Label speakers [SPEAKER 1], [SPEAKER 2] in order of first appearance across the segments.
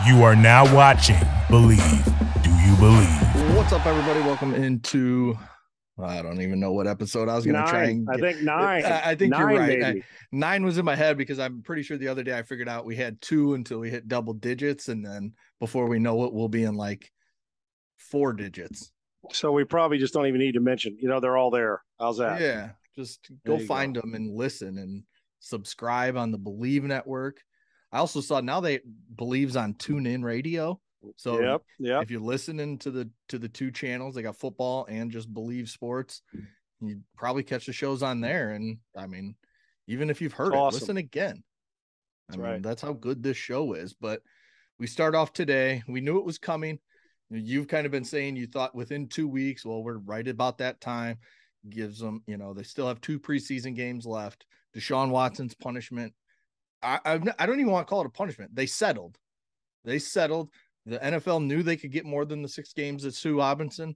[SPEAKER 1] You are now watching Believe. Do you believe?
[SPEAKER 2] What's up, everybody? Welcome into, I don't even know what episode I was going to try and get.
[SPEAKER 3] I think nine.
[SPEAKER 2] I think
[SPEAKER 3] nine,
[SPEAKER 2] you're right.
[SPEAKER 3] Maybe.
[SPEAKER 2] 9 was in my head because I'm pretty sure the other day I figured out we had 2 until we hit double digits. And then before we know it, we'll be in like 4 digits.
[SPEAKER 3] So we probably just don't even need to mention, they're all there. How's that?
[SPEAKER 2] Yeah. Just go find them and listen and subscribe on the Believe Network. I also saw now they Believe's on TuneIn Radio. So
[SPEAKER 3] yep.
[SPEAKER 2] if you're listening to the 2 channels, they got football and just Believe Sports, you probably catch the shows on there. And I mean, even if you've heard it, listen again. That's how good this show is. But we start off today. We knew it was coming. You've kind of been saying you thought within 2 weeks. Well, we're right about that time. Gives them, they still have 2 preseason games left. Deshaun Watson's punishment. I don't even want to call it a punishment. They settled. The NFL knew they could get more than the 6 games that Sue Robinson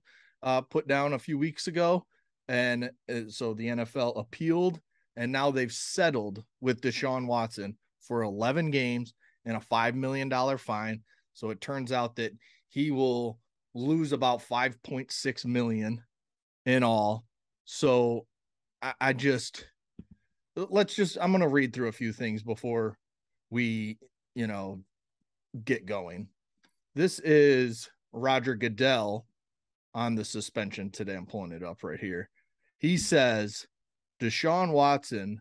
[SPEAKER 2] put down a few weeks ago. And so the NFL appealed, and now they've settled with Deshaun Watson for 11 games and a $5 million fine. So it turns out that he will lose about $5.6 million in all. So I'm going to read through a few things before we, get going. This is Roger Goodell on the suspension today. I'm pulling it up right here. He says Deshaun Watson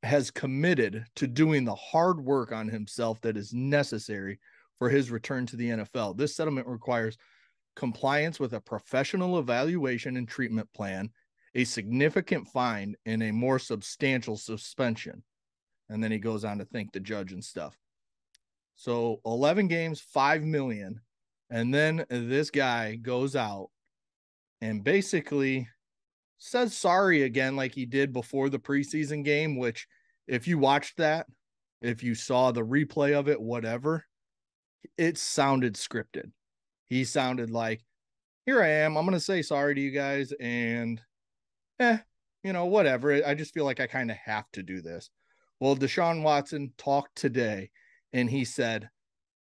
[SPEAKER 2] has committed to doing the hard work on himself that is necessary for his return to the NFL. This settlement requires compliance with a professional evaluation and treatment plan, a significant fine, and a more substantial suspension. And then he goes on to thank the judge and stuff. So 11 games, $5 million. And then this guy goes out and basically says sorry again, like he did before the preseason game, which if you watched that, if you saw the replay of it, whatever, it sounded scripted. He sounded like, here I am. I'm going to say sorry to you guys. And whatever. I just feel like I kind of have to do this. Well, Deshaun Watson talked today, and he said,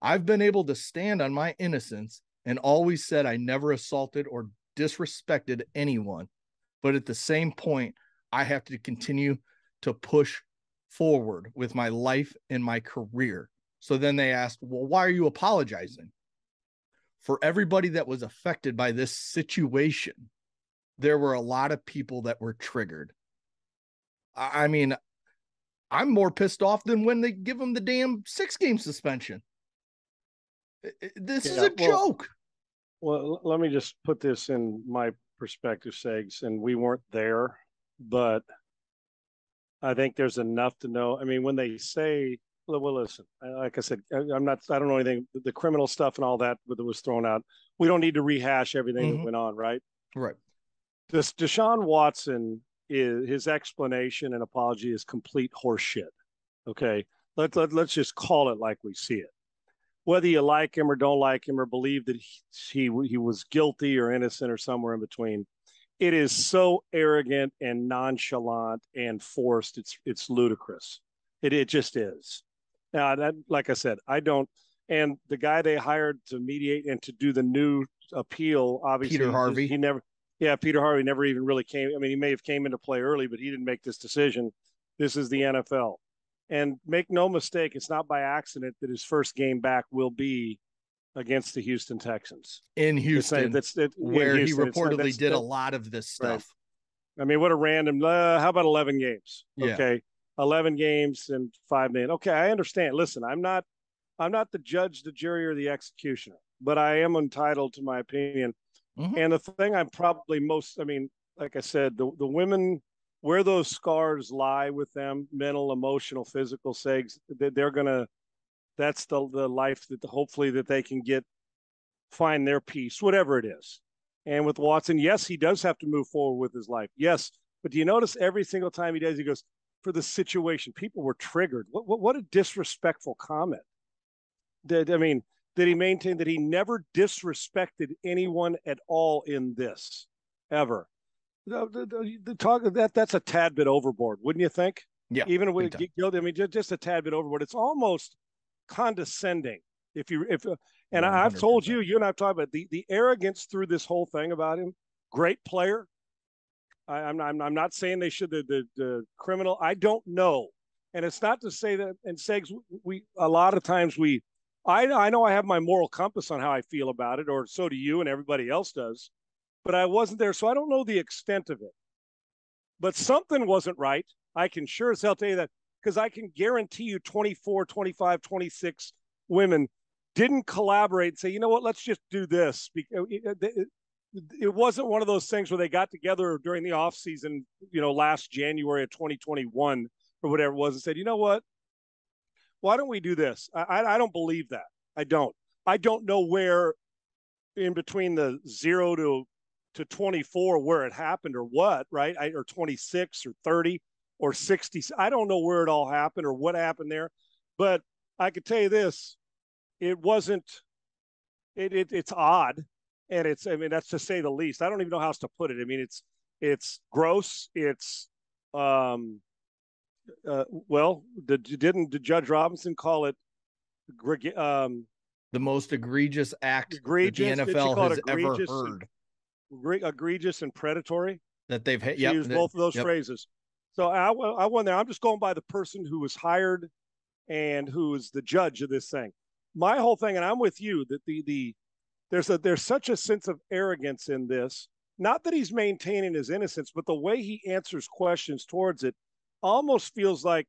[SPEAKER 2] I've been able to stand on my innocence and always said I never assaulted or disrespected anyone. But at the same point, I have to continue to push forward with my life and my career. So then they asked, well, why are you apologizing? For everybody that was affected by this situation, there were a lot of people that were triggered. I mean, I'm more pissed off than when they give them the damn 6-game suspension. This is a joke.
[SPEAKER 3] Well, let me just put this in my perspective, Segs, and we weren't there, but I think there's enough to know. I mean, when they say, well, listen, like I said, I don't know anything, the criminal stuff and all that was thrown out. We don't need to rehash everything that went on, right?
[SPEAKER 2] Right.
[SPEAKER 3] This Deshaun Watson, his explanation and apology is complete horseshit. Okay. Let's just call it like we see it. Whether you like him or don't like him or believe that he was guilty or innocent or somewhere in between, it is so arrogant and nonchalant and forced. It's ludicrous. It just is. Now, like I said, I don't. And the guy they hired to mediate and to do the new appeal, obviously,
[SPEAKER 2] Peter Harvey.
[SPEAKER 3] Peter Harvey never even really came. I mean, he may have came into play early, but he didn't make this decision. This is the NFL. And make no mistake, it's not by accident that his first game back will be against the Houston Texans.
[SPEAKER 2] In Houston, where he reportedly did a lot of this stuff.
[SPEAKER 3] Right. I mean, what a random, how about 11 games?
[SPEAKER 2] Yeah.
[SPEAKER 3] Okay. 11 games and $5 million. Okay, I understand. Listen, I'm not the judge, the jury, or the executioner, but I am entitled to my opinion. Mm-hmm. And the thing I'm probably like I said, the women, where those scars lie with them, mental, emotional, physical, Segs, that's the life that hopefully that they can find their peace, whatever it is. And with Watson, yes, he does have to move forward with his life. Yes. But do you notice every single time he does, he goes, for the situation, people were triggered. What a disrespectful comment. Did he maintain that he never disrespected anyone at all in this, ever? The talk of that's a tad bit overboard, wouldn't you think?
[SPEAKER 2] Yeah.
[SPEAKER 3] Even with, just a tad bit overboard. It's almost condescending. I've told
[SPEAKER 2] 100%.
[SPEAKER 3] you and I've talked about the arrogance through this whole thing about him. Great player. I'm not saying they should the criminal. I don't know, and it's not to say that. And Segs, we a lot of times I know I have my moral compass on how I feel about it, or so do you, and everybody else does. But I wasn't there, so I don't know the extent of it. But something wasn't right. I can sure as hell tell you that, because I can guarantee you 24, 25, 26 women didn't collaborate and say, you know what, let's just do this. It wasn't one of those things where they got together during the off season, last January of 2021 or whatever it was, and said, you know what, why don't we do this? I don't believe that. I don't know where in between the 0 to 24 where it happened or what, right? Or 26 or 30 or 60. I don't know where it all happened or what happened there, but I could tell you this: it wasn't. It's odd, and that's to say the least. I don't even know how else to put it. I mean, it's gross. It's didn't Judge Robinson call it
[SPEAKER 2] the most egregious act that the NFL has ever heard?
[SPEAKER 3] Egregious and predatory
[SPEAKER 2] that they've
[SPEAKER 3] had. Used both of those phrases. So I went there. I'm just going by the person who was hired and who is the judge of this thing. My whole thing, and I'm with you, that there's such a sense of arrogance in this. Not that he's maintaining his innocence, but the way he answers questions towards it almost feels like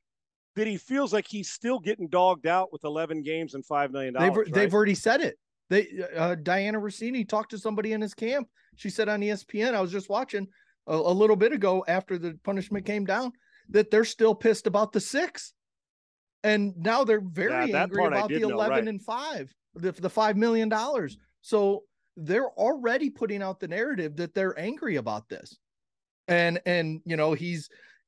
[SPEAKER 3] that he feels like he's still getting dogged out with 11 games and $5 million.
[SPEAKER 2] They've already said it. Diana Rossini talked to somebody in his camp. She said on ESPN, I was just watching a little bit ago after the punishment came down, that they're still pissed about the 6. And now they're very angry about the 11 and 5, the $5 million. So they're already putting out the narrative that they're angry about this. And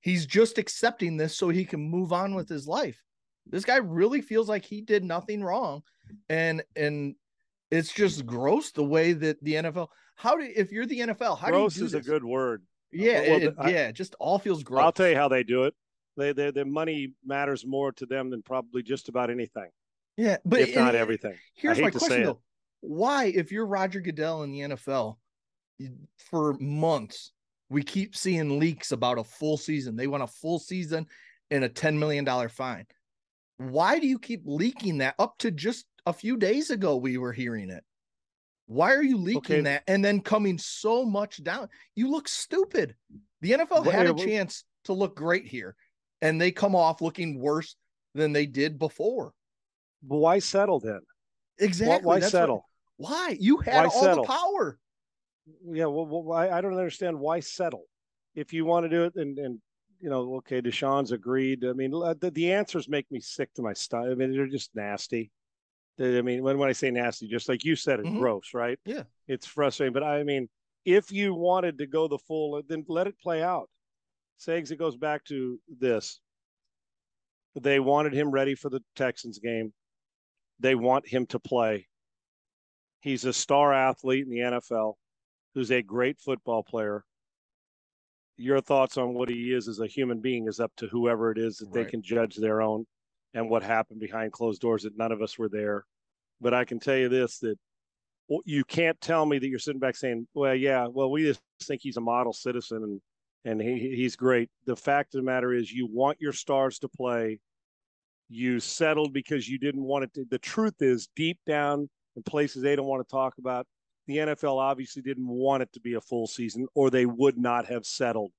[SPEAKER 2] he's just accepting this so he can move on with his life. This guy really feels like he did nothing wrong. And it's just gross the way that the NFL, if you're the NFL, how
[SPEAKER 3] gross
[SPEAKER 2] do you do
[SPEAKER 3] this? Is a good word.
[SPEAKER 2] Yeah. It just all feels gross.
[SPEAKER 3] I'll tell you how they do it. Their money matters more to them than probably just about anything.
[SPEAKER 2] Yeah. But
[SPEAKER 3] if not everything.
[SPEAKER 2] Here's my question though. Why, if you're Roger Goodell in the NFL, for months, we keep seeing leaks about a full season. They want a full season and a $10 million fine. Why do you keep leaking that? Up to just a few days ago, we were hearing it. Why are you leaking that and then coming so much down? You look stupid. The NFL had a chance to look great here, and they come off looking worse than they did before.
[SPEAKER 3] But why settle then?
[SPEAKER 2] Exactly.
[SPEAKER 3] Why settle?
[SPEAKER 2] Why? You had all the power.
[SPEAKER 3] Yeah, well, I don't understand why settle. If you want to do it, and okay, Deshaun's agreed. I mean, the answers make me sick to my stomach. I mean, they're just nasty. I mean, when I say nasty, just like you said, it's gross, right?
[SPEAKER 2] Yeah.
[SPEAKER 3] It's frustrating. But I mean, if you wanted to go the full, then let it play out. Segs, it goes back to this. They wanted him ready for the Texans game. They want him to play. He's a star athlete in the NFL who's a great football player. Your thoughts on what he is as a human being is up to whoever it is that they can judge their own and what happened behind closed doors that none of us were there. But I can tell you this, that you can't tell me that you're sitting back saying, well, we just think he's a model citizen and he's great. The fact of the matter is you want your stars to play. You settled because you didn't want it to. The truth is, deep down in places they don't want to talk about, the NFL obviously didn't want it to be a full season, or they would not have settled.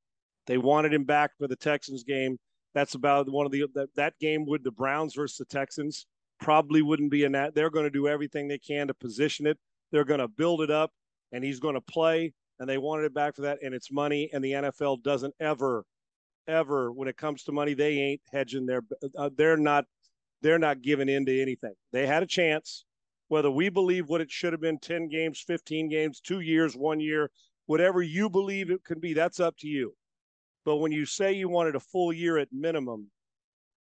[SPEAKER 3] They wanted him back for the Texans game. That's about one of that game with the Browns versus the Texans probably wouldn't be in that. They're going to do everything they can to position it. They're going to build it up, and he's going to play. And they wanted it back for that, and it's money. And the NFL doesn't ever, when it comes to money, they ain't hedging their. They're not giving in to anything. They had a chance. Whether we believe what it should have been, 10 games, 15 games, 2 years, 1 year, whatever you believe it could be, that's up to you. But when you say you wanted a full year at minimum,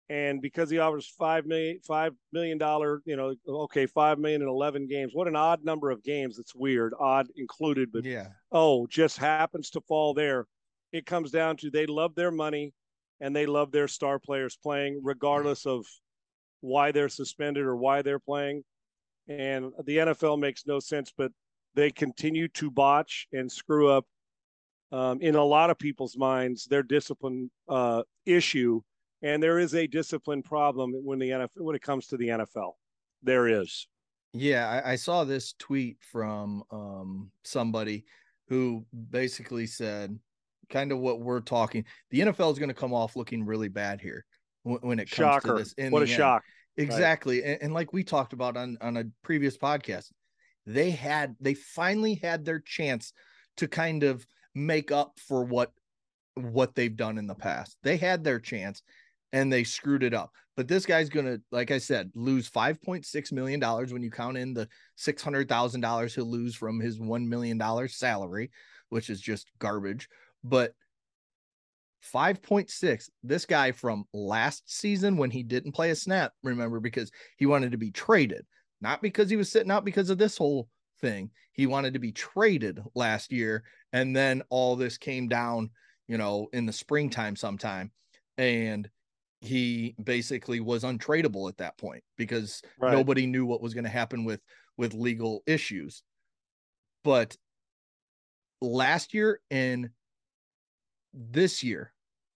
[SPEAKER 3] and because he offers $5 million, $5 million in 11 games, what an odd number of games. It's weird, odd included, but just happens to fall there. It comes down to they love their money and they love their star players playing regardless of why they're suspended or why they're playing. And the NFL makes no sense, but they continue to botch and screw up in a lot of people's minds their discipline issue. And there is a discipline problem when it comes to the NFL. There is.
[SPEAKER 2] Yeah, I saw this tweet from somebody who basically said kind of what we're talking. The NFL is going to come off looking really bad here when it comes to this.
[SPEAKER 3] What a shock.
[SPEAKER 2] Exactly. Right. And like we talked about on a previous podcast, they finally had their chance to kind of make up for what they've done in the past. They had their chance and they screwed it up. But this guy's going to, like I said, lose $5.6 million when you count in the $600,000 he'll lose from his $1 million salary, which is just garbage. But 5.6, this guy from last season when he didn't play a snap, remember, because he wanted to be traded, not because he was sitting out because of this whole thing. He wanted to be traded last year. And then all this came down, in the springtime sometime. And he basically was untradeable at that point because nobody knew what was going to happen with legal issues. But last year and this year,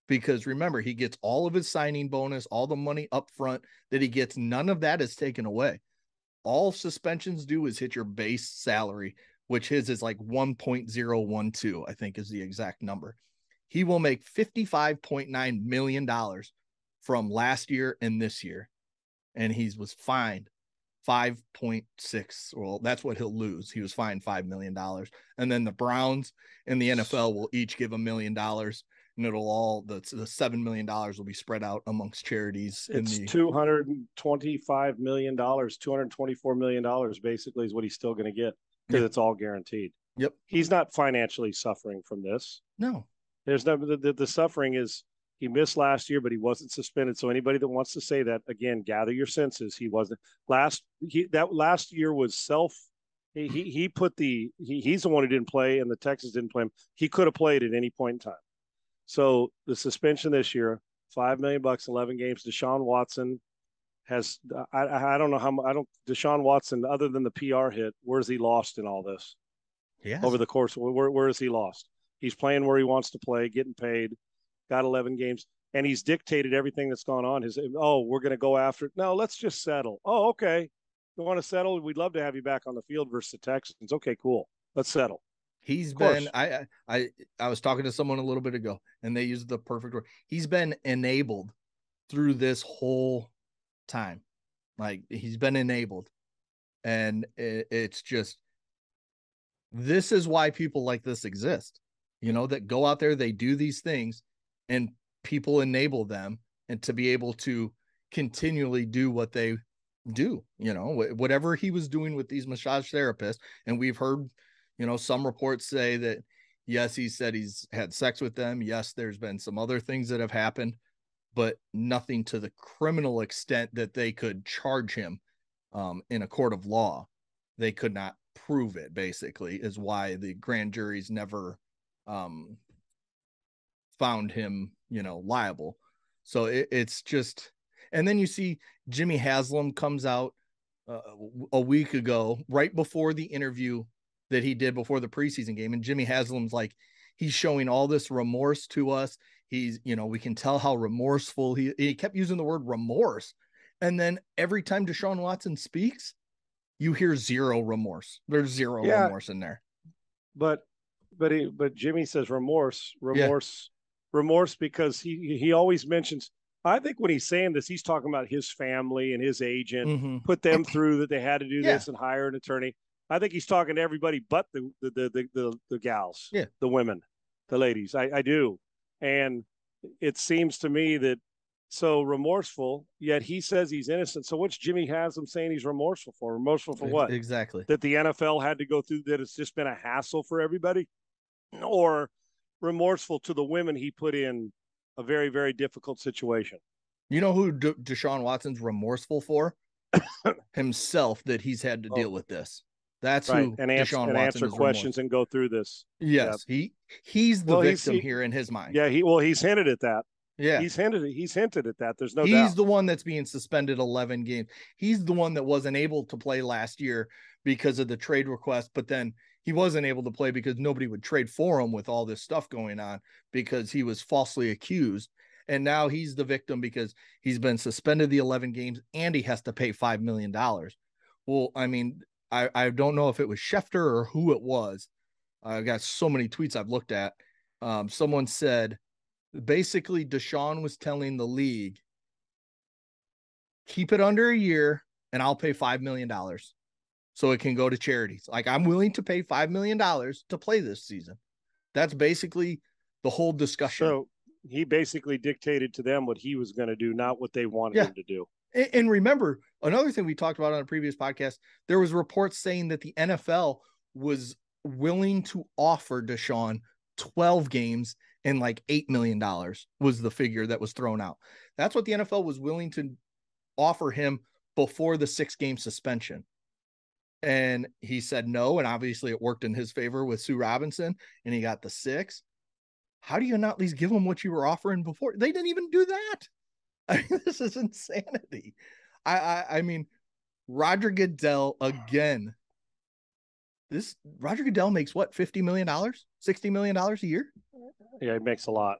[SPEAKER 2] because remember, he gets all of his signing bonus, all the money up front that he gets, none of that is taken away. All suspensions do is hit your base salary, which his is like 1.012, I think is the exact number. He will make $55.9 million from last year and this year. And he was fined 5.6. Well, that's what he'll lose. He was fined $5 million. And then the Browns and the NFL will each give $1 million. And it'll all, the $7 million will be spread out amongst charities.
[SPEAKER 3] It's $225 million, $224 million basically is what he's still going to get because it's all guaranteed.
[SPEAKER 2] Yep.
[SPEAKER 3] He's not financially suffering from this.
[SPEAKER 2] No.
[SPEAKER 3] There's no, the suffering is he missed last year, but he wasn't suspended. So anybody that wants to say that, again, gather your senses. He wasn't last year was he's the one who didn't play and the Texans didn't play him. He could have played at any point in time. So the suspension this year, $5 million, 11 games. Deshaun Watson has, I don't know Deshaun Watson, other than the PR hit, where's he lost in all this?
[SPEAKER 2] Yeah.
[SPEAKER 3] Over the course, where is he lost? He's playing where he wants to play, getting paid, got 11 games, and he's dictated everything that's gone on. We're going to go after it. No, let's just settle. Oh, okay. You want to settle? We'd love to have you back on the field versus the Texans. Okay, cool. Let's settle.
[SPEAKER 2] He's been, I was talking to someone a little bit ago and they used the perfect word. He's been enabled through this whole time. Like he's been enabled. And it's just, this is why people like this exist, that go out there, they do these things and people enable them and to be able to continually do what they do, whatever he was doing with these massage therapists. And we've heard, some reports say that, yes, he said he's had sex with them. Yes, there's been some other things that have happened, but nothing to the criminal extent that they could charge him in a court of law. They could not prove it, basically, is why the grand juries never found him, liable. So it's just, and then you see Jimmy Haslam comes out a week ago, right before the interview that he did before the preseason game. And Jimmy Haslam's like, he's showing all this remorse to us. He's, we can tell how remorseful he kept using the word remorse. And then every time Deshaun Watson speaks, you hear zero remorse. There's zero remorse in there. But
[SPEAKER 3] Jimmy says remorse because he always mentions, I think when he's saying this, he's talking about his family and his agent, put them through that they had to do this and hire an attorney. I think he's talking to everybody but the gals, the women, the ladies. I do. And it seems to me that so remorseful, yet he says he's innocent. So what's Jimmy Haslam saying he's remorseful for? Remorseful for what?
[SPEAKER 2] Exactly.
[SPEAKER 3] That the NFL had to go through, that it's just been a hassle for everybody? Or remorseful to the women he put in a very, very difficult situation?
[SPEAKER 2] You know who Deshaun Watson's remorseful for? Himself, that he's had to deal with this. That's right.
[SPEAKER 3] Who Deshaun Watson answer questions and go through this.
[SPEAKER 2] Yes, he's the victim here in his mind.
[SPEAKER 3] Yeah, he's hinted at that.
[SPEAKER 2] Yeah.
[SPEAKER 3] He's hinted at that. There's no doubt.
[SPEAKER 2] He's the one that's being suspended 11 games. He's the one that wasn't able to play last year because of the trade request, but then he wasn't able to play because nobody would trade for him with all this stuff going on because he was falsely accused. And now he's the victim because he's been suspended the 11 games and he has to pay $5 million. Well, I mean, I don't know if it was Schefter or who it was. I've got so many tweets I've looked at. Someone said, basically, Deshaun was telling the league, keep it under a year and I'll pay $5 million so it can go to charities. Like, I'm willing to pay $5 million to play this season. That's basically the whole discussion.
[SPEAKER 3] So he basically dictated to them what he was going to do, not what they wanted him to do.
[SPEAKER 2] And remember, another thing we talked about on a previous podcast, there was reports saying that the NFL was willing to offer Deshaun 12 games and like $8 million was the figure that was thrown out. That's what the NFL was willing to offer him before the 6-game suspension. And he said no, and obviously it worked in his favor with Sue Robinson, and he got the 6. How do you not at least give him what you were offering before? They didn't even do that. I mean, this is insanity. I mean, Roger Goodell again. Roger Goodell makes what, $50 million, $60 million a year?
[SPEAKER 3] Yeah, he makes a lot.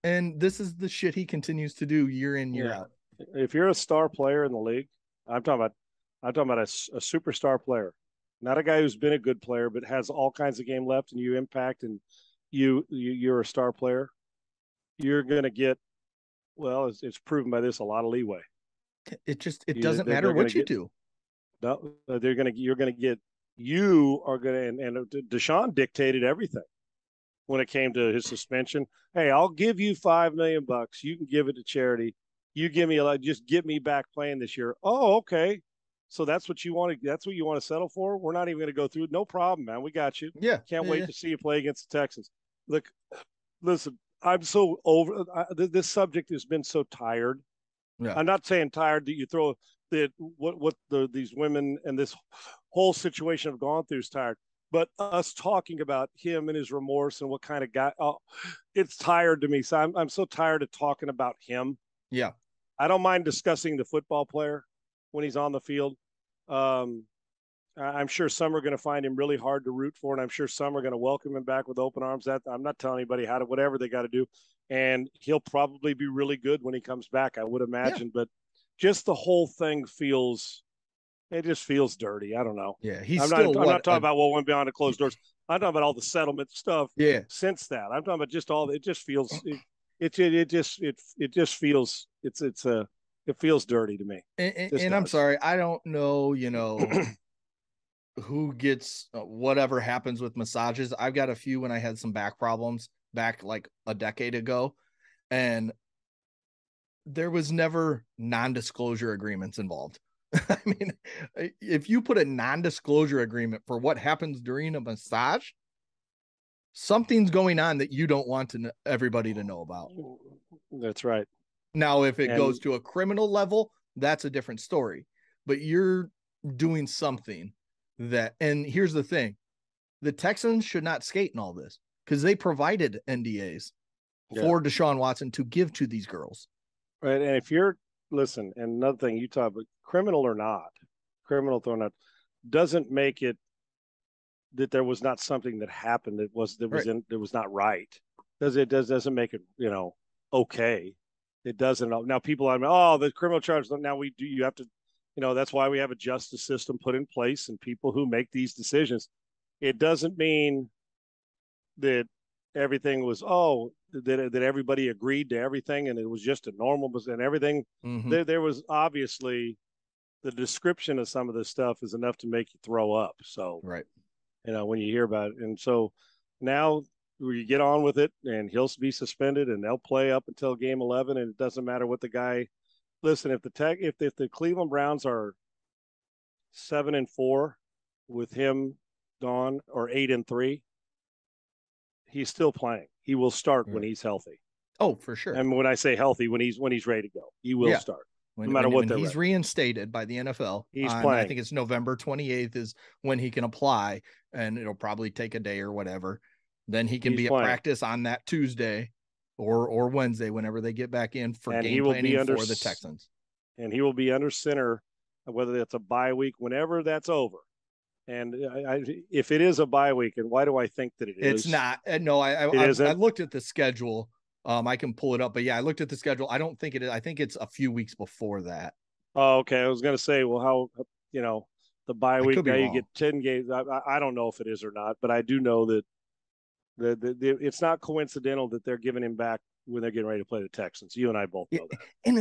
[SPEAKER 2] And this is the shit he continues to do year in, year out.
[SPEAKER 3] If you're a star player in the league, I'm talking about a superstar player, not a guy who's been a good player, but has all kinds of game left and you impact and you're a star player. You're going to get, well, it's proven by this, a lot of leeway.
[SPEAKER 2] It doesn't matter what you do.
[SPEAKER 3] No, you're going to get, you are going to, and Deshaun dictated everything when it came to his suspension. Hey, I'll give you $5 million. You can give it to charity. You give me just get me back playing this year. Oh, okay. So that's what you want to, to settle for. We're not even going to go through. No problem, man. We got you.
[SPEAKER 2] Yeah.
[SPEAKER 3] Can't wait to see you play against the Texans. Look, listen, I'm so over this subject has been so tired. Yeah. I'm not saying tired that you throw that these women and this whole situation have gone through is tired, but us talking about him and his remorse and what kind of guy, it's tired to me. So I'm so tired of talking about him.
[SPEAKER 2] Yeah.
[SPEAKER 3] I don't mind discussing the football player when he's on the field. I'm sure some are going to find him really hard to root for, and I'm sure some are going to welcome him back with open arms. I'm not telling anybody how to, whatever they got to do. And he'll probably be really good when he comes back, I would imagine. Yeah. But just the whole thing feels dirty. I don't know.
[SPEAKER 2] Yeah,
[SPEAKER 3] I'm not talking about what went behind the closed doors. I'm talking about all the settlement stuff.
[SPEAKER 2] Yeah.
[SPEAKER 3] Since that, I'm talking about just all. It just feels. It just feels. It feels dirty to me.
[SPEAKER 2] And I'm sorry, I don't know. Who gets whatever happens with massages. I've got a few when I had some back problems back like a decade ago, and there was never non-disclosure agreements involved. I mean, if you put a non-disclosure agreement for what happens during a massage, something's going on that you don't want everybody to know about.
[SPEAKER 3] That's right.
[SPEAKER 2] Now, if it goes to a criminal level, that's a different story, but you're doing something that, and here's the thing, the Texans should not skate in all this because they provided NDAs for Deshaun Watson to give to these girls.
[SPEAKER 3] Right. And if you're, listen, and another thing you talk about, criminal or not, doesn't make it that there was not something that happened that was not right. Doesn't make it, okay. It doesn't. Now people are, the criminal charge. Now you have to, that's why we have a justice system put in place and people who make these decisions. It doesn't mean that everything was, that everybody agreed to everything and it was just a normal and everything. Mm-hmm. There was obviously the description of some of this stuff is enough to make you throw up. So,
[SPEAKER 2] right.
[SPEAKER 3] When you hear about it. And so now we get on with it and he'll be suspended and they'll play up until game 11. And it doesn't matter what the guy, listen, if the Cleveland Browns are 7-4 with him gone or 8-3, he's still playing. He will start when he's healthy.
[SPEAKER 2] Oh, for sure.
[SPEAKER 3] And when I say healthy, when he's ready to go, he will start. No matter what they're
[SPEAKER 2] he's reinstated by the NFL.
[SPEAKER 3] He's playing.
[SPEAKER 2] I think it's November 28th is when he can apply, and it'll probably take a day or whatever. Then he can be at practice on that Tuesday or Wednesday, whenever they get back in for game planning for the Texans.
[SPEAKER 3] And he will be under center, whether it's a bye week, whenever that's over. And if it is a bye week, and why do I think that it is?
[SPEAKER 2] It's not. No, I looked at the schedule. I can pull it up, but yeah, I looked at the schedule. I don't think it is. I think it's a few weeks before that.
[SPEAKER 3] Oh, okay. I was going to say, well, how, the bye week, now you get 10 games. I don't know if it is or not, but I do know that it's not coincidental that they're giving him back when they're getting ready to play the Texans. You and I both know that.
[SPEAKER 2] And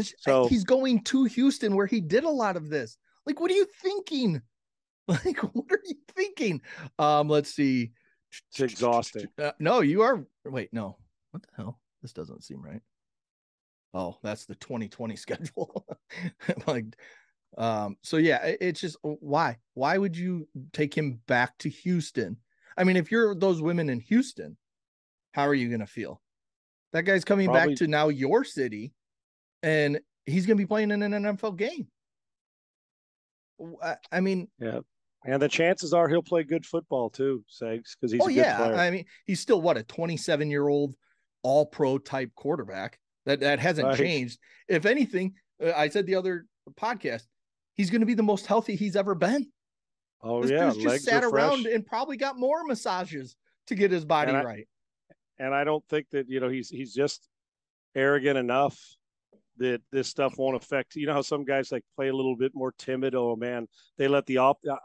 [SPEAKER 2] he's going to Houston, where he did a lot of this. Like, what are you thinking? Like, what are you thinking? Let's see.
[SPEAKER 3] It's exhausting.
[SPEAKER 2] No, you are. Wait, no. What the hell? This doesn't seem right. Oh, that's the 2020 schedule. So yeah, it's just, why would you take him back to Houston? I mean, if you're those women in Houston, how are you going to feel? That guy's coming back to now your city, and he's going to be playing in an NFL game. I mean,
[SPEAKER 3] yeah. And the chances are he'll play good football too, Segs, because he's a good player.
[SPEAKER 2] I mean, he's still a 27-year-old all-pro type quarterback. That hasn't changed. If anything, I said the other podcast, he's going to be the most healthy he's ever been.
[SPEAKER 3] Oh,
[SPEAKER 2] this dude's just sat around and probably got more massages to get his body right.
[SPEAKER 3] And I don't think that, he's just arrogant enough that this stuff won't affect. You know how some guys play a little bit more timid. Oh man, they let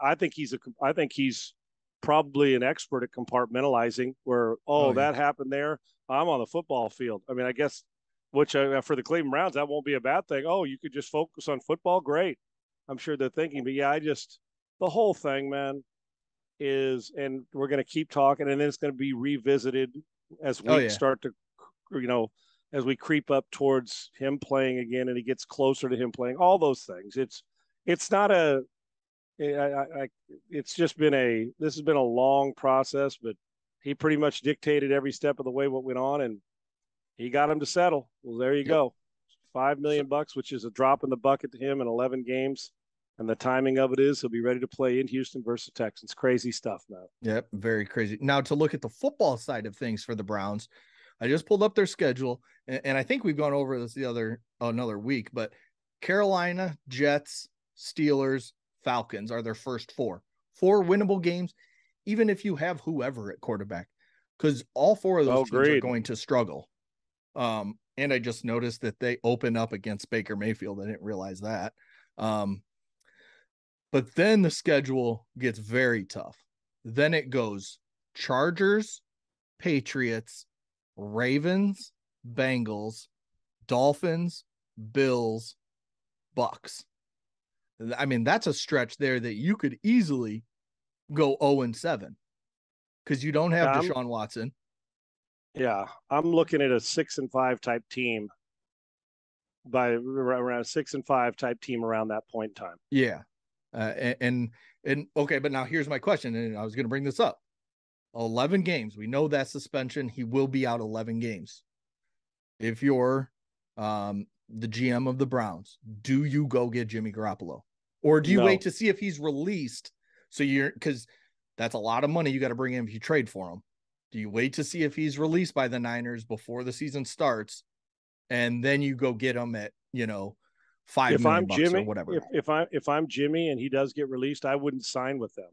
[SPEAKER 3] I think he's probably an expert at compartmentalizing where, that happened there. I'm on the football field. I mean, I guess, which for the Cleveland Browns, that won't be a bad thing. Oh, you could just focus on football. Great. I'm sure they're thinking, but yeah, the whole thing, man, is, and we're going to keep talking, and then it's going to be revisited as we start to, as we creep up towards him playing again, and he gets closer to him playing, all those things. It's not it's just been this has been a long process, but he pretty much dictated every step of the way what went on, and he got him to settle. Well, there you go. $5 million, which is a drop in the bucket to him in 11 games. And the timing of it is he'll be ready to play in Houston versus Texans. Crazy stuff, man.
[SPEAKER 2] Yep, very crazy. Now, to look at the football side of things for the Browns, I just pulled up their schedule, and I think we've gone over this another week, but Carolina, Jets, Steelers, Falcons are their first four winnable games, even if you have whoever at quarterback, because all four of those teams are going to struggle. And I just noticed that they open up against Baker Mayfield. I didn't realize that. But then the schedule gets very tough. Then it goes Chargers, Patriots, Ravens, Bengals, Dolphins, Bills, Bucks. I mean, that's a stretch there that you could easily go 0-7 because you don't have Deshaun Watson.
[SPEAKER 3] Yeah, I'm looking at a 6-5 type team by around a 6-5 type team around that point in time.
[SPEAKER 2] Yeah. And okay, but now here's my question, and I was going to bring this up. 11 games. We know that suspension. He will be out 11 games. If you're the GM of the Browns, do you go get Jimmy Garoppolo? Or do you wait to see if he's released? Because that's a lot of money you got to bring in if you trade for him. Do you wait to see if he's released by the Niners before the season starts, and then you go get him at, $5 million Jimmy, or whatever?
[SPEAKER 3] If I'm Jimmy and he does get released, I wouldn't sign with them.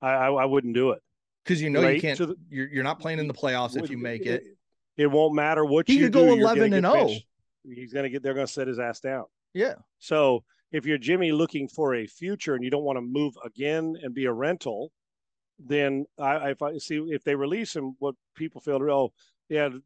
[SPEAKER 3] I wouldn't do it
[SPEAKER 2] because you can't. You're not playing in the playoffs if you make it.
[SPEAKER 3] It won't matter what
[SPEAKER 2] he
[SPEAKER 3] you
[SPEAKER 2] could
[SPEAKER 3] do.
[SPEAKER 2] Go 11-0.
[SPEAKER 3] They're going to set his ass down.
[SPEAKER 2] Yeah.
[SPEAKER 3] So if you're Jimmy looking for a future and you don't want to move again and be a rental, then if they release him, what people feel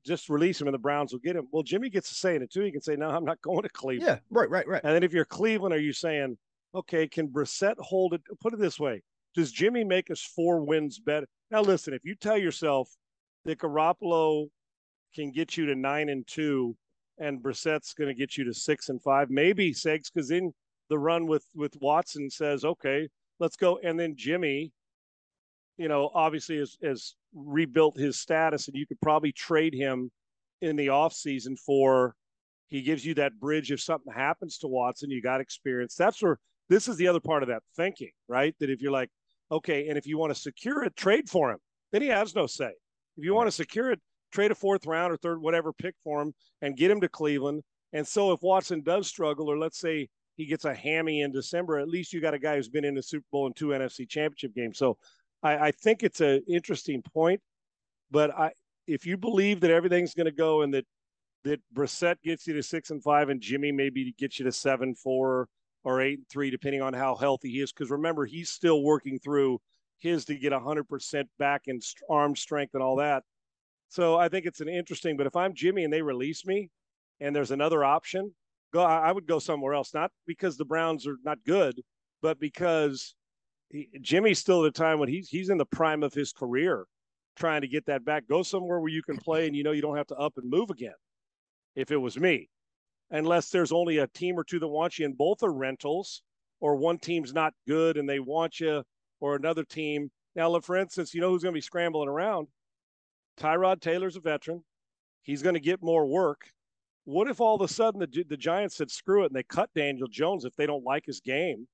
[SPEAKER 3] just release him and the Browns will get him. Well, Jimmy gets to say it too. He can say, no, I'm not going to Cleveland.
[SPEAKER 2] Yeah, right.
[SPEAKER 3] And then if you're Cleveland, are you saying, okay, can Brissett hold it? Put it this way. Does Jimmy make us 4 wins better? Now, listen, if you tell yourself that Garoppolo can get you to 9-2 and Brissett's going to get you to 6-5, maybe Segs, because then the run with Watson says, okay, let's go. And then Jimmy, obviously has rebuilt his status, and you could probably trade him in the offseason he gives you that bridge. If something happens to Watson, you got experience. That's where this is the other part of that thinking, right? That if you're like, okay, and if you want to secure it, trade for him, then he has no say. If you want to secure it, trade a 4th round or 3rd, whatever pick for him and get him to Cleveland. And so if Watson does struggle, or let's say he gets a hammy in December, at least you got a guy who's been in the Super Bowl and 2 NFC championship games. So I think it's an interesting point, but if you believe that everything's going to go and that Brissett gets you to 6-5 and Jimmy maybe gets you to 7-4 or 8-3, depending on how healthy he is. Because remember, he's still working through his to get 100% back in arm strength and all that. So I think it's an interesting, but if I'm Jimmy and they release me and there's another option, I would go somewhere else. Not because the Browns are not good, but because Jimmy's still at a time when he's in the prime of his career trying to get that back. Go somewhere where you can play and you don't have to up and move again. If it was me, unless there's only a team or two that want you and both are rentals, or one team's not good and they want you, or another team. Now, for instance, who's going to be scrambling around? Tyrod Taylor's a veteran. He's going to get more work. What if all of a sudden the Giants said, screw it, and they cut Daniel Jones if they don't like his game?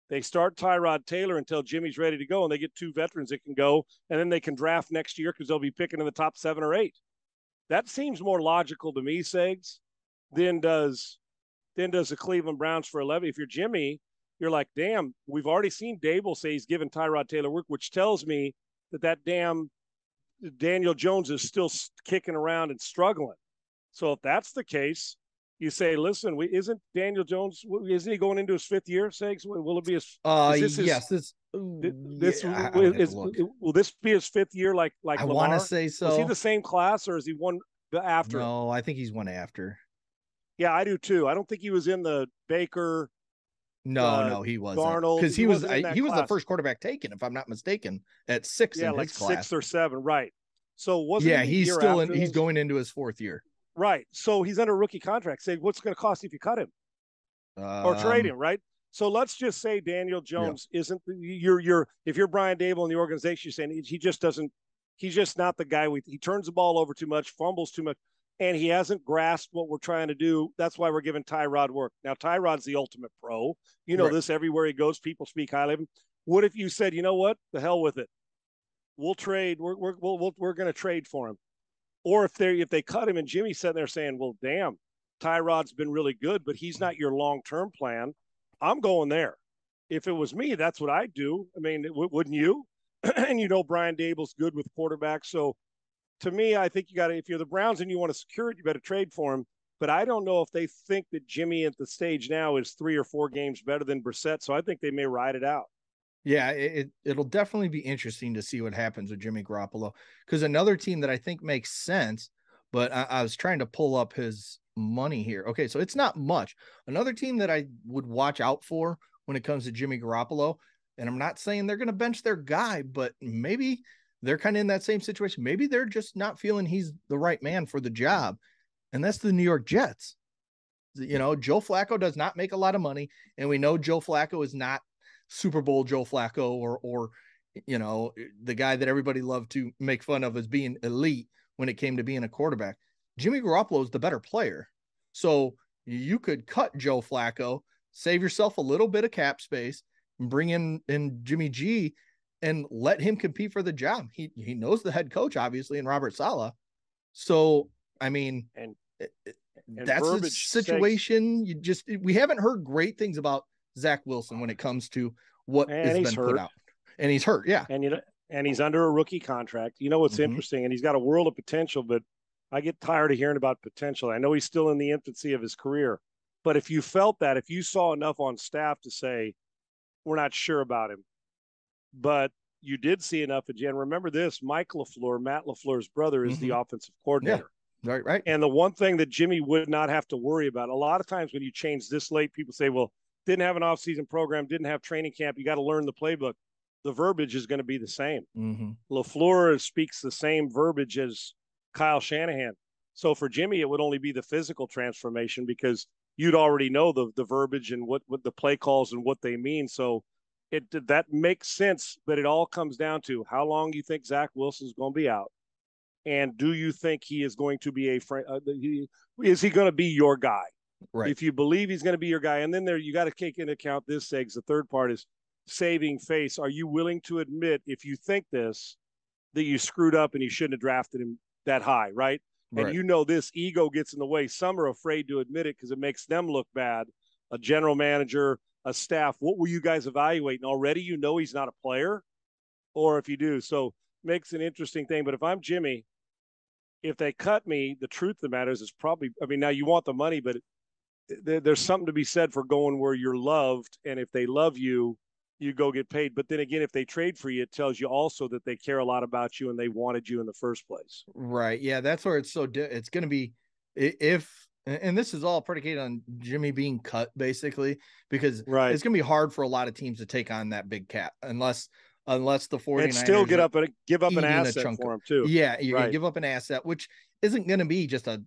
[SPEAKER 3] They start Tyrod Taylor until Jimmy's ready to go, and they get 2 veterans that can go, and then they can draft next year because they'll be picking in the top 7 or 8. That seems more logical to me, Segs, than does the Cleveland Browns for 11. If you're Jimmy, you're like, damn, we've already seen Dable say he's given Tyrod Taylor work, which tells me that damn Daniel Jones is still kicking around and struggling. So if that's the case, you say, listen, isn't Daniel Jones, isn't he going into his 5th year, Segs? Will it be his
[SPEAKER 2] yes,
[SPEAKER 3] will this be his 5th year like
[SPEAKER 2] I
[SPEAKER 3] Lamar?
[SPEAKER 2] want to say so.
[SPEAKER 3] Was he the same class or is he one after?
[SPEAKER 2] No, I think he's one after.
[SPEAKER 3] Yeah, I do too. I don't think he was in the Baker.
[SPEAKER 2] No, he wasn't. Because he was the first quarterback taken, if I'm not mistaken, at 6 in his class.
[SPEAKER 3] 6 or 7, right? So wasn't
[SPEAKER 2] he's still he's going into his 4th year.
[SPEAKER 3] Right. So he's under a rookie contract. Say, what's it going to cost if you cut him or trade him, right? So let's just say Daniel Jones isn't if you're Brian Dable in the organization, you're saying he's just not the guy. He turns the ball over too much, fumbles too much, and he hasn't grasped what we're trying to do. That's why we're giving Tyrod work. Now, Tyrod's the ultimate pro. This everywhere he goes, people speak highly of him. What if you said, you know what? The hell with it. We'll trade. We're going to trade for him. Or if they cut him and Jimmy's sitting there saying, well, damn, Tyrod's been really good, but he's not your long-term plan. I'm going there. If it was me, that's what I'd do. I mean, wouldn't you? And Brian Dable's good with quarterbacks. So to me, I think if you're the Browns and you want to secure it, you better trade for him. But I don't know if they think that Jimmy at the stage now is 3 or 4 games better than Brissett. So I think they may ride it out.
[SPEAKER 2] Yeah, it'll definitely be interesting to see what happens with Jimmy Garoppolo, because another team that I think makes sense, but I was trying to pull up his money here. Okay, so it's not much. Another team that I would watch out for when it comes to Jimmy Garoppolo, and I'm not saying they're going to bench their guy, but maybe they're kind of in that same situation. Maybe they're just not feeling he's the right man for the job, and that's the New York Jets. Joe Flacco does not make a lot of money, and we know Joe Flacco is not Super Bowl Joe Flacco or the guy that everybody loved to make fun of as being elite when it came to being a quarterback. Jimmy Garoppolo is the better player. So you could cut Joe Flacco, save yourself a little bit of cap space, and bring in Jimmy G and let him compete for the job. He knows the head coach, obviously, and Robert Saleh. So, I mean, that's a situation. We haven't heard great things about Zach Wilson when it comes to what has been put out, and he's hurt. Yeah.
[SPEAKER 3] And he's under a rookie contract. What's interesting, and he's got a world of potential, but I get tired of hearing about potential. I know he's still in the infancy of his career, but if you saw enough on staff to say, we're not sure about him, but you did see enough of Jen. Remember this, Matt LaFleur's brother is the offensive coordinator.
[SPEAKER 2] Yeah. Right.
[SPEAKER 3] And the one thing that Jimmy would not have to worry about, a lot of times when you change this late, people say, well, didn't have an offseason program, didn't have training camp. You got to learn the playbook. The verbiage is going to be the same. LaFleur speaks the same verbiage as Kyle Shanahan. So for Jimmy, it would only be the physical transformation because you'd already know the verbiage and what the play calls and what they mean. So that makes sense, but it all comes down to how long you think Zach Wilson's going to be out. And do you think he is going to be is he going to be your guy?
[SPEAKER 2] Right.
[SPEAKER 3] If you believe he's going to be your guy, and then you got to take into account this, Segs. The third part is saving face. Are you willing to admit, if you think this, that you screwed up and you shouldn't have drafted him that high, right? And you know this ego gets in the way. Some are afraid to admit it because it makes them look bad. A general manager, a staff, what were you guys evaluating? Already you know he's not a player? Or if you do. So makes an interesting thing. But if I'm Jimmy, if they cut me, the truth of the matter is probably, I mean, now you want the money, but there's something to be said for going where you're loved. And if they love you, you go get paid. But then again, if they trade for you, it tells you also that they care a lot about you and they wanted you in the first place.
[SPEAKER 2] Right. Yeah. That's where it's it's going to be and this is all predicated on Jimmy being cut basically, because it's going to be hard for a lot of teams to take on that big cap unless the 49ers
[SPEAKER 3] and still give up an asset for him too.
[SPEAKER 2] Yeah. You're going to give up an asset, which isn't going to be just a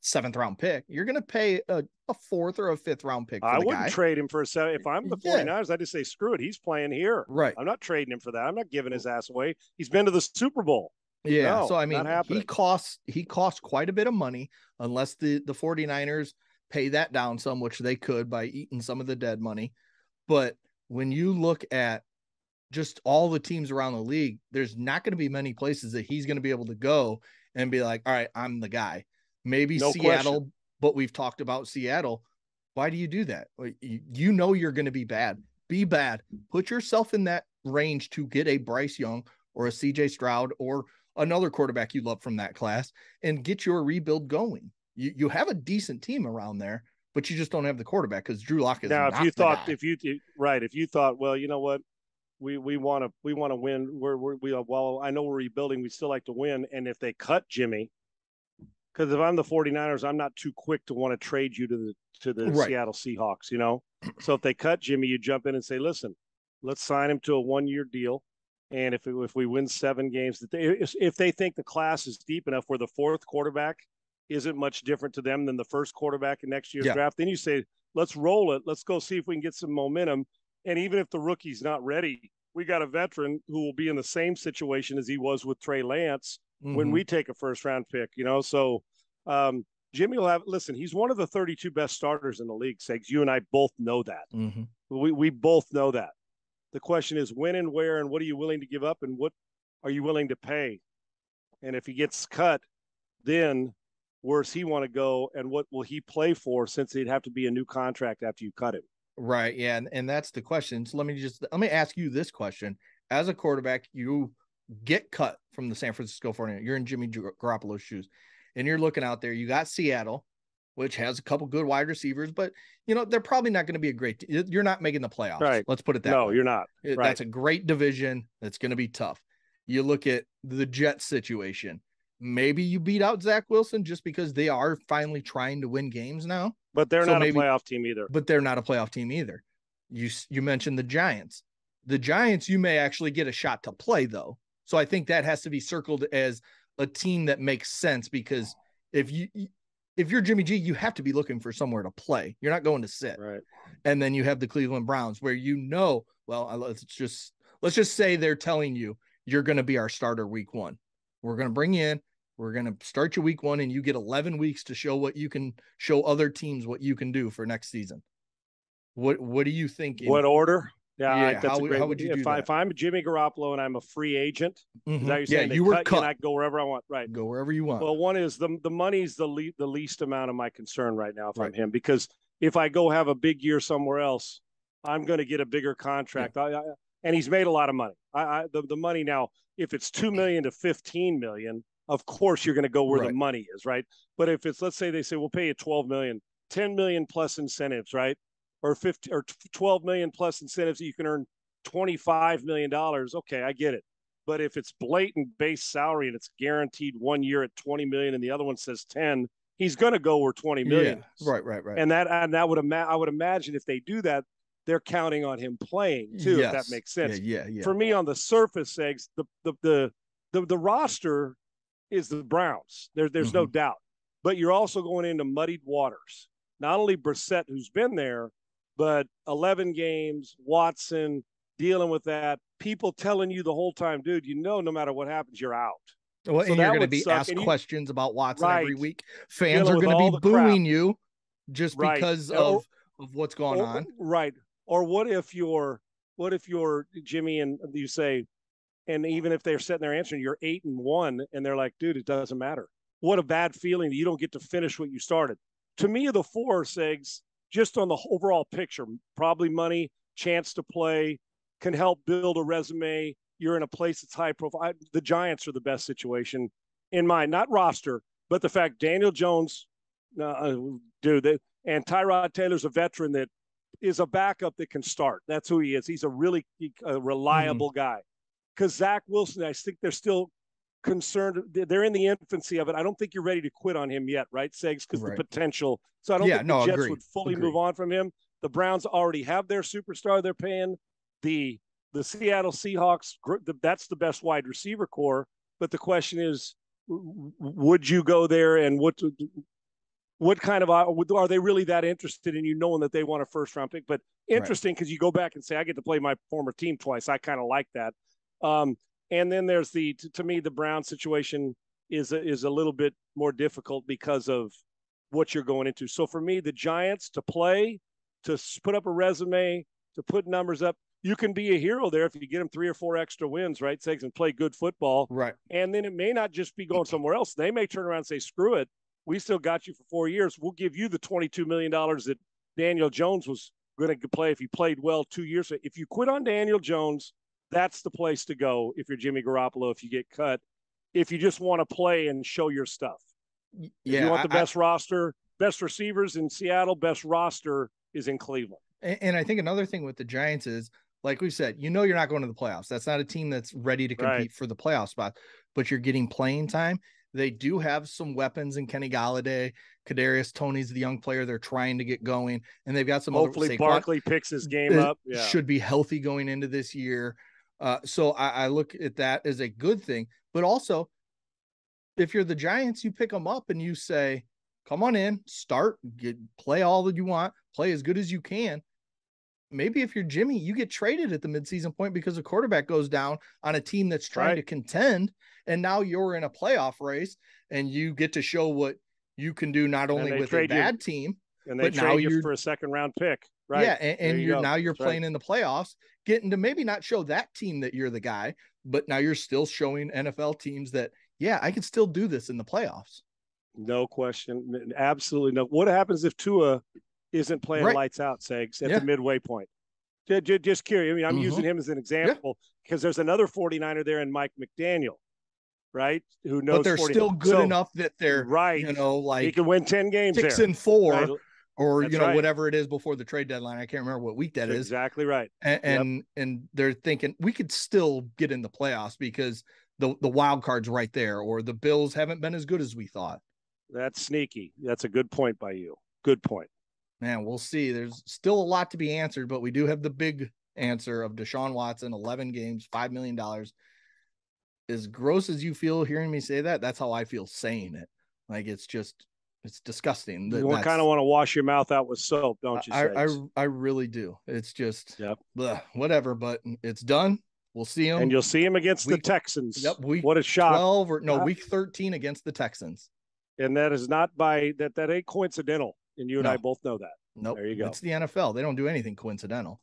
[SPEAKER 2] 7th round pick. You're going to pay a 4th or a 5th round pick.
[SPEAKER 3] I wouldn't trade him for a 7th. If I'm the 49ers, I just say, screw it. He's playing here.
[SPEAKER 2] Right.
[SPEAKER 3] I'm not trading him for that. I'm not giving his ass away. He's been to the Super Bowl.
[SPEAKER 2] Yeah.
[SPEAKER 3] No,
[SPEAKER 2] so, I mean, he costs quite a bit of money unless the 49ers pay that down some, which they could by eating some of the dead money. But when you look at just all the teams around the league, there's not going to be many places that he's going to be able to go and be like, all right, I'm the guy. Maybe no Seattle, question. But we've talked about Seattle. Why do you do that? You know you're going to be bad. Be bad. Put yourself in that range to get a Bryce Young or a CJ Stroud or another quarterback you love from that class and get your rebuild going. You have a decent team around there, but you just don't have the quarterback because Drew Lock is now.
[SPEAKER 3] If you thought, well, you know what, we want to win. Well, I know we're rebuilding. We still like to win, and if they cut Jimmy. Because if I'm the 49ers, I'm not too quick to want to trade you to the Seattle Seahawks, you know? So if they cut Jimmy, you jump in and say, listen, let's sign him to a 1-year deal. And if we win 7 games, if they think the class is deep enough where the 4th quarterback isn't much different to them than the first quarterback in next year's draft, then you say, let's roll it. Let's go see if we can get some momentum. And even if the rookie's not ready, we got a veteran who will be in the same situation as he was with Trey Lance. When we take a 1st-round pick, you know, so Jimmy will he's one of the 32 best starters in the league, Segs. You and I both know that. We both know that. The question is when and where and what are you willing to give up and what are you willing to pay? And if he gets cut, then where's he want to go and what will he play for since it'd have to be a new contract after you cut him?
[SPEAKER 2] Right. Yeah. And that's the question. So let me ask you this question. As a quarterback, you get cut from the San Francisco 49ers. You're in Jimmy Garoppolo's shoes and you're looking out there. You got Seattle, which has a couple good wide receivers, but you know, they're probably not going to be a great, you're not making the playoffs.
[SPEAKER 3] Right.
[SPEAKER 2] Let's put it that way.
[SPEAKER 3] No, you're not.
[SPEAKER 2] That's a great division. That's going to be tough. You look at the Jets situation. Maybe you beat out Zach Wilson just because they are finally trying to win games now,
[SPEAKER 3] but they're not a playoff team either.
[SPEAKER 2] You mentioned the Giants. The Giants, you may actually get a shot to play though. So I think that has to be circled as a team that makes sense because if you're Jimmy G, you have to be looking for somewhere to play. You're not going to sit.
[SPEAKER 3] Right.
[SPEAKER 2] And then you have the Cleveland Browns where let's just say they're telling you you're going to be our starter week 1. We're going to bring you in. We're going to start you week 1 and you get 11 weeks to show what you can show other teams what you can do for next season. What do you think?
[SPEAKER 3] What order? Yeah,
[SPEAKER 2] that's how would you do that?
[SPEAKER 3] If I'm Jimmy Garoppolo and I'm a free agent, is that you're saying
[SPEAKER 2] you were cut.
[SPEAKER 3] I go wherever I want, right?
[SPEAKER 2] Go wherever you want.
[SPEAKER 3] Well, one is the money's the least amount of my concern right now if I'm him, because if I go have a big year somewhere else, I'm going to get a bigger contract. And he's made a lot of money. The money now, if it's $2 million to $15 million, of course you're going to go where the money is, right? But if it's, let's say they say we'll pay you $12 million, $10 million plus incentives, right? Or 50 or 12 million plus incentives that you can earn $25 million. Okay, I get it. But if it's blatant base salary and it's guaranteed 1 year at 20 million and the other one says 10, he's going to go where 20 million.
[SPEAKER 2] Yeah. Right.
[SPEAKER 3] And I would imagine if they do that, they're counting on him playing too. If that makes sense.
[SPEAKER 2] Yeah.
[SPEAKER 3] For me, on the surface, eggs, the roster is the Browns. There's no doubt. But you're also going into muddied waters. Not only Brissett, who's been there, but 11 games, Watson dealing with that, people telling you the whole time, dude, no matter what happens, you're out.
[SPEAKER 2] Well, so and you're going to be asked questions about Watson every week. Fans are going to be booing you just because of what's going on.
[SPEAKER 3] Right. Or what if you're Jimmy and you say, And even if they're sitting there answering, you're 8-1, and they're like, dude, it doesn't matter. What a bad feeling that you don't get to finish what you started. To me, of the four, Segs, just on the overall picture, probably money, chance to play, can help build a resume. You're in a place that's high profile. The Giants are the best situation in mind, not roster, but the fact Daniel Jones, and Tyrod Taylor's a veteran that is a backup that can start. That's who he is. He's a really reliable guy. Because Zach Wilson, I think they're still concerned. They're in the infancy of it. I don't think you're ready to quit on him yet, right, Segs? Because the potential. So I don't think the Jets would fully move on from him. The Browns already have their superstar they're paying. The Seattle Seahawks, that's the best wide receiver core. But the question is, would you go there, and what kind of are they really that interested in you knowing that they want a first round pick? But interesting, because you go back and say, I get to play my former team twice. I kind of like that. And then there's to me, the Brown situation is a little bit more difficult because of what you're going into. So for me, the Giants to play, to put up a resume, to put numbers up, you can be a hero there if you get them 3 or 4 extra wins, right, Segs, and play good football.
[SPEAKER 2] Right.
[SPEAKER 3] And then it may not just be going somewhere else. They may turn around and say, screw it. We still got you for 4 years. We'll give you the $22 million that Daniel Jones was going to play if he played well 2 years. If you quit on Daniel Jones, that's the place to go if you're Jimmy Garoppolo, if you get cut, if you just want to play and show your stuff. Yeah, if you want the best roster, best receivers in Seattle, best roster is in Cleveland.
[SPEAKER 2] And I think another thing with the Giants is, like we said, you're not going to the playoffs. That's not a team that's ready to compete for the playoff spot, but you're getting playing time. They do have some weapons in Kenny Golladay. Kadarius Toney's the young player they're trying to get going, and they've got some.
[SPEAKER 3] Hopefully, Barkley picks his game up. Yeah.
[SPEAKER 2] Should be healthy going into this year. So I look at that as a good thing. But also, if you're the Giants, you pick them up and you say, "Come on in, start, play all that you want, play as good as you can." Maybe if you're Jimmy, you get traded at the midseason point because the quarterback goes down on a team that's trying to contend, and now you're in a playoff race, and you get to show what you can do not only with a bad team,
[SPEAKER 3] and they trade you for a second-round pick, right?
[SPEAKER 2] Yeah, and you're playing in the playoffs, getting to maybe not show that team that you're the guy, but now you're still showing NFL teams that, yeah, I can still do this in the playoffs.
[SPEAKER 3] No question, absolutely no. What happens if Tua isn't playing lights out, Segs, at the midway point? Just curious. I mean, I'm using him as an example because there's another 49er there in Mike McDaniel, right? Who knows?
[SPEAKER 2] But they're still good enough that they're like
[SPEAKER 3] he can win 10 games
[SPEAKER 2] 6-4,
[SPEAKER 3] right?
[SPEAKER 2] or whatever it is before the trade deadline. I can't remember what week that is.
[SPEAKER 3] Exactly right.
[SPEAKER 2] And they're thinking we could still get in the playoffs because the wild card's right there, or the Bills haven't been as good as we thought.
[SPEAKER 3] That's sneaky. That's a good point by you. Good point.
[SPEAKER 2] Man, we'll see. There's still a lot to be answered, but we do have the big answer of Deshaun Watson, 11 games, $5 million. As gross as you feel hearing me say that, that's how I feel saying it. Like, it's disgusting.
[SPEAKER 3] You kind of want to wash your mouth out with soap, don't you?
[SPEAKER 2] I really do. It's just whatever, but it's done. We'll see him.
[SPEAKER 3] And you'll see him against the Texans.
[SPEAKER 2] Yep.
[SPEAKER 3] What a shock.
[SPEAKER 2] Week 13 against the Texans.
[SPEAKER 3] And that is not that ain't coincidental. And you and I both know that.
[SPEAKER 2] Nope.
[SPEAKER 3] There you go.
[SPEAKER 2] It's the NFL. They don't do anything coincidental.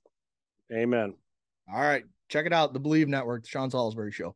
[SPEAKER 3] Amen.
[SPEAKER 2] All right. Check it out. The Believe Network, the Sean Salisbury Show.